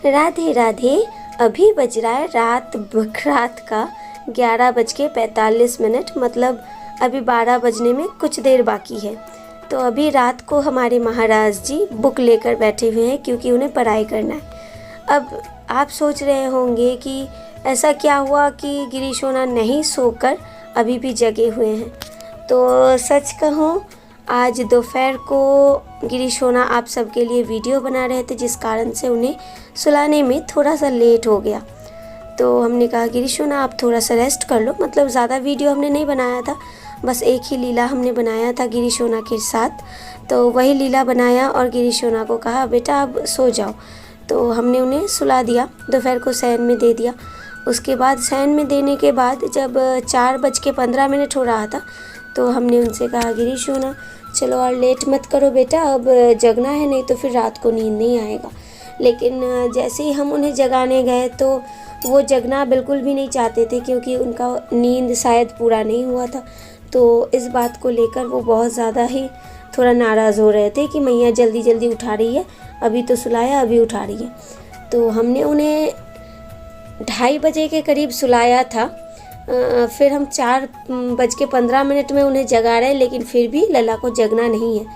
राधे राधे। अभी बज रहा है रात का 11:45, मतलब अभी 12 बजने में कुछ देर बाकी है। तो अभी रात को हमारे महाराज जी बुक लेकर बैठे हुए हैं क्योंकि उन्हें पढ़ाई करना है। अब आप सोच रहे होंगे कि ऐसा क्या हुआ कि गिरीश सोना नहीं सोकर अभी भी जगे हुए हैं। तो सच कहूँ, आज दोपहर को गिरीश सोना आप सबके लिए वीडियो बना रहे थे, जिस कारण से उन्हें सुलाने में थोड़ा सा लेट हो गया। तो हमने कहा गिरीश सोना आप थोड़ा सा रेस्ट कर लो, मतलब ज़्यादा वीडियो हमने नहीं बनाया था, बस एक ही लीला हमने बनाया था गिरीश सोना के साथ। तो वही लीला बनाया और गिरीश सोना को कहा बेटा अब सो जाओ। तो हमने उन्हें सुला दिया, दोपहर को शयन में दे दिया। उसके बाद शयन में देने के बाद जब 4:15 हो रहा था तो हमने उनसे कहा गिरीश सोना चलो और लेट मत करो बेटा, अब जगना है, नहीं तो फिर रात को नींद नहीं आएगा। लेकिन जैसे ही हम उन्हें जगाने गए तो वो जगना बिल्कुल भी नहीं चाहते थे, क्योंकि उनका नींद शायद पूरा नहीं हुआ था। तो इस बात को लेकर वो बहुत ज़्यादा ही थोड़ा नाराज़ हो रहे थे कि मैया जल्दी जल्दी उठा रही है, अभी तो सुलाया अभी उठा रही है। तो हमने उन्हें 2:30 बजे के करीब सुलाया था। फिर हम 4:15 में उन्हें जगा रहे हैं, लेकिन फिर भी लला को जगना नहीं है।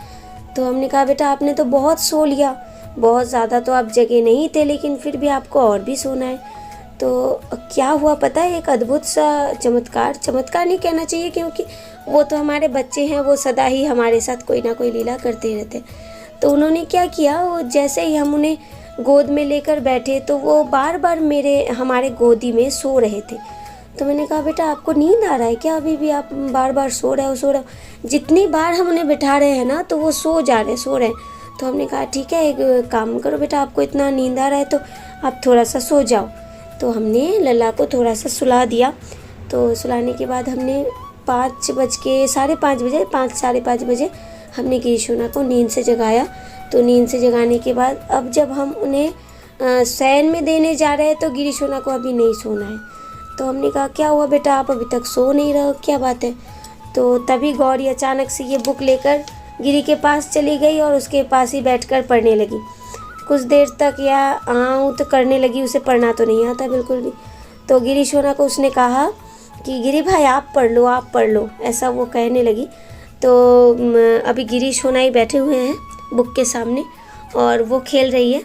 तो हमने कहा बेटा आपने तो बहुत सो लिया, बहुत ज़्यादा तो आप जगे नहीं थे, लेकिन फिर भी आपको और भी सोना है। तो क्या हुआ पता है, एक अद्भुत सा चमत्कार नहीं कहना चाहिए, क्योंकि वो तो हमारे बच्चे हैं, वो सदा ही हमारे साथ कोई ना कोई लीला करते रहते। तो उन्होंने क्या किया, वो जैसे ही हम उन्हें गोद में लेकर बैठे तो वो बार बार हमारे गोदी में सो रहे थे। तो मैंने कहा बेटा आपको नींद आ रहा है क्या, अभी भी आप बार बार सो रहे हो। जितनी बार हम उन्हें बिठा रहे हैं ना तो वो सो रहे हैं। तो हमने कहा ठीक है, एक काम करो बेटा, आपको इतना नींद आ रहा है तो आप थोड़ा सा सो जाओ। तो हमने लला को थोड़ा सा सुला दिया। तो सुलाने के बाद हमने 5:30 बजे हमने गिरीश सोना को नींद से जगाया। तो नींद से जगाने के बाद अब जब हम उन्हें शयन में देने जा रहे हैं तो गिरीश सोना को अभी नहीं सोना है। तो हमने कहा क्या हुआ बेटा, आप अभी तक सो नहीं रहे हो, क्या बात है। तो तभी गौरी अचानक से ये बुक लेकर गिरी के पास चली गई और उसके पास ही बैठकर पढ़ने लगी। कुछ देर तक या तो करने लगी, उसे पढ़ना तो नहीं आता बिल्कुल भी। तो गिरीश सोना को उसने कहा कि गिरी भाई आप पढ़ लो, ऐसा वो कहने लगी। तो अभी गिरीश सोना ही बैठे हुए हैं बुक के सामने और वो खेल रही है।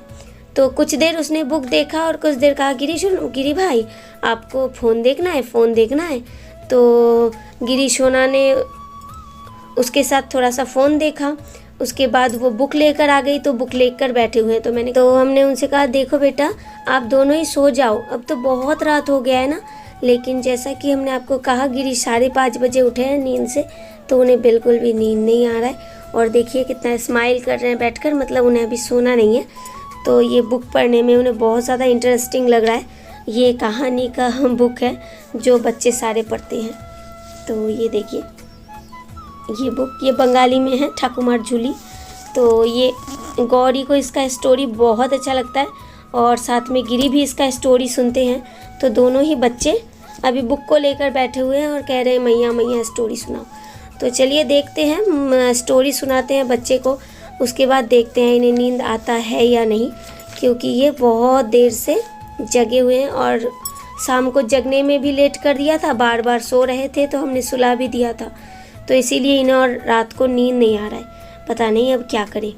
तो कुछ देर उसने बुक देखा और कुछ देर कहा गिरी भाई आपको फ़ोन देखना है। तो गिरीश सोना ने उसके साथ थोड़ा सा फ़ोन देखा, उसके बाद वो बुक लेकर आ गई। तो बुक लेकर बैठे हुए हैं। तो हमने उनसे कहा देखो बेटा आप दोनों ही सो जाओ, अब तो बहुत रात हो गया है ना। लेकिन जैसा कि हमने आपको कहा गिरीश 5:30 बजे उठे हैं नींद से, तो उन्हें बिल्कुल भी नींद नहीं आ रहा है। और देखिए कितना स्माइल कर रहे हैं बैठकर, मतलब उन्हें अभी सोना नहीं है। तो ये बुक पढ़ने में उन्हें बहुत ज़्यादा इंटरेस्टिंग लग रहा है। ये कहानी का बुक है जो बच्चे सारे पढ़ते हैं। तो ये देखिए ये बुक ये बंगाली में है, ठाकुमार झूली। तो ये गौरी को इसका स्टोरी बहुत अच्छा लगता है और साथ में गिरी भी इसका स्टोरी सुनते हैं। तो दोनों ही बच्चे अभी बुक को लेकर बैठे हुए हैं और कह रहे हैं मैया स्टोरी सुनाओ। तो चलिए देखते हैं, स्टोरी सुनाते हैं बच्चे को, उसके बाद देखते हैं इन्हें नींद आता है या नहीं, क्योंकि ये बहुत देर से जगे हुए हैं और शाम को जगने में भी लेट कर दिया था, बार बार सो रहे थे तो हमने सुला भी दिया था। तो इसीलिए इन्हें और रात को नींद नहीं आ रहा है, पता नहीं अब क्या करें।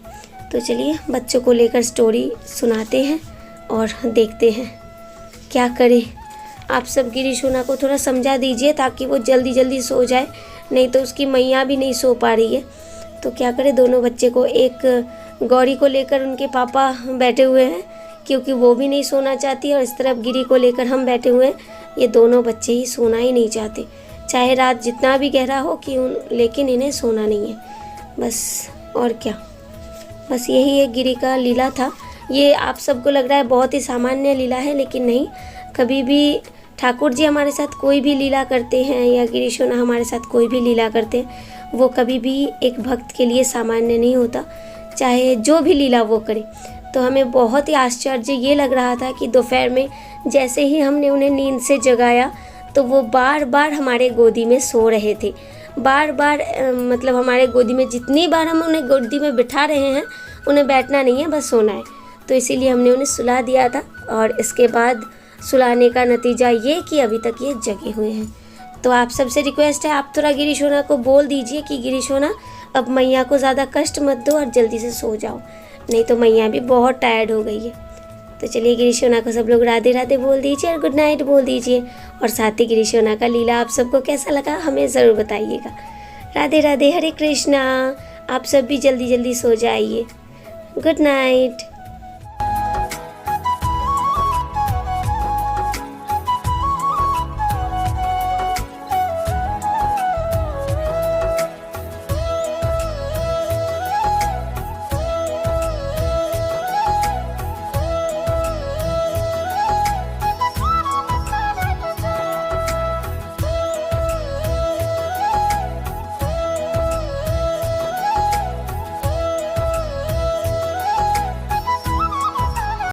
तो चलिए बच्चों को लेकर स्टोरी सुनाते हैं और देखते हैं क्या करें। आप सब गिरीश सोना को थोड़ा समझा दीजिए ताकि वो जल्दी जल्दी सो जाए, नहीं तो उसकी मैया भी नहीं सो पा रही है। तो क्या करें, दोनों बच्चे को, एक गौरी को लेकर उनके पापा बैठे हुए हैं क्योंकि वो भी नहीं सोना चाहती, और इस तरफ गिरी को लेकर हम बैठे हुए हैं। ये दोनों बच्चे ही सोना ही नहीं चाहते, चाहे रात जितना भी गहरा हो लेकिन इन्हें सोना नहीं है बस। और क्या, बस यही एक गिरी का लीला था। ये आप सबको लग रहा है बहुत ही सामान्य लीला है, लेकिन नहीं, कभी भी ठाकुर जी हमारे साथ कोई भी लीला करते हैं या गिरीश सोना हमारे साथ कोई भी लीला करते हैं, वो कभी भी एक भक्त के लिए सामान्य नहीं होता, चाहे जो भी लीला वो करे। तो हमें बहुत ही आश्चर्य ये लग रहा था कि दोपहर में जैसे ही हमने उन्हें नींद से जगाया तो वो बार बार हमारे गोदी में सो रहे थे। बार बार मतलब हमारे गोदी में जितनी बार हम उन्हें गोदी में बिठा रहे हैं, उन्हें बैठना नहीं है, बस सोना है। तो इसीलिए हमने उन्हें सुला दिया था। और इसके बाद सुलाने का नतीजा ये कि अभी तक ये जगे हुए हैं। तो आप सबसे रिक्वेस्ट है, आप थोड़ा गिरी सोना को बोल दीजिए कि गिरी सोना अब मैया को ज़्यादा कष्ट मत दो और जल्दी से सो जाओ, नहीं तो मैया भी बहुत टायर्ड हो गई है। तो चलिए गिरी सोना को सब लोग राधे राधे बोल दीजिए और गुड नाइट बोल दीजिए। और साथ ही गिरी सोना का लीला आप सबको कैसा लगा हमें ज़रूर बताइएगा। राधे राधे, हरे कृष्णा। आप सब भी जल्दी जल्दी सो जाइए। Good night.